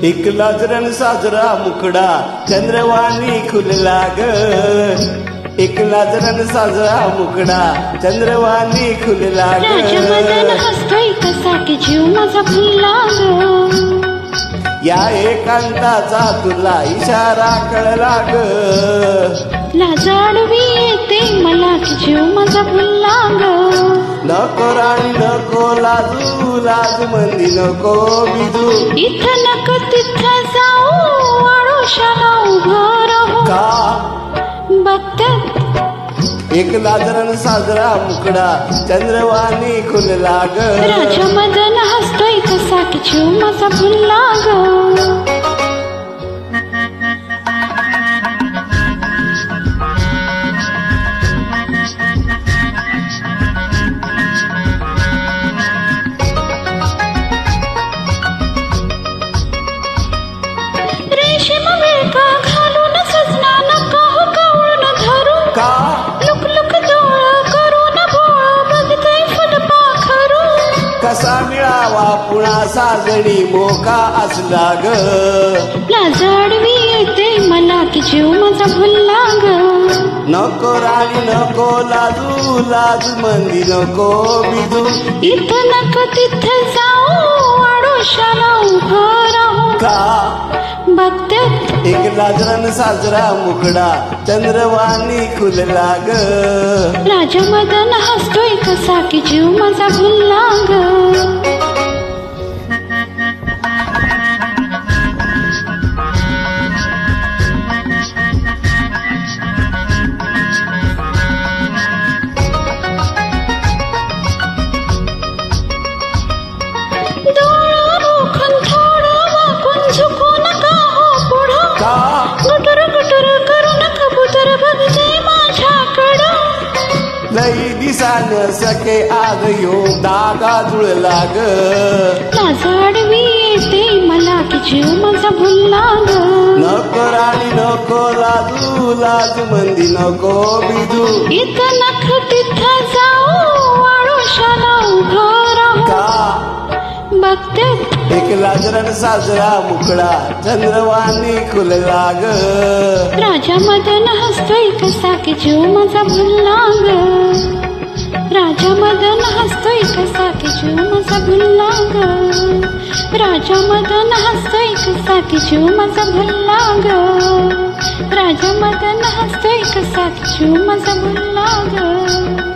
एक लाजरण साजरा मुखडा चंद्रवाणी खुलला ग एक लाजरण साजरा मुखडा चंद्रवाणी खुलला ग राजमदन हसतोय कसा की जीव माझा फुलला ग या एकांताचा तुला इशारा कळला ग लाज आडवी येते मला की जीव माझा फुलला ग नको राणी नको लाजू लाज मंदी नको बिजू इथं नको तिथं जाऊ आडोशाला उभं राहू का बघतात एक लाजरण साजरा मुखडा चंद्रवाणी खुलला ग राजमदन हसतोय कसा की जीव माझा फुलला ग कसा मिळावा पुन्हा साजणी मोका असला ग लाज आडवी येते मला की जीव माझा फुलला ग नको राणी नको लाजू लाज मंदी नको बिजू इथं नको तिथं जाऊ आडोशाला उभं राहू का बघतात एक लाजरण साजरा मुखडा चंद्रवाणी खुलला ग राजमदन हसतोय कसा की जीव माझा फुलला ग लई दिसान सके आग यो दागा जुळला ग लाज आडवी येते मला की जीव माझा फुलला ग नको राणी नको लाजू लाज मंदी नको बिजू इथं नको तिथं जाऊ आडोशाला उभं राहू का बघतात एक लाजरण साजरा मुखडा चंद्रवाणी खुलला ग राजमदन हसतोय कसा की जीव माझा फुलला ग राजमदन हसतोय कसा की जीव माझा फुलला ग राजमदन हसतोय कसा की जीव माझा फुलला ग राजमदन हसतोय कसा की जीव माझा फुलला ग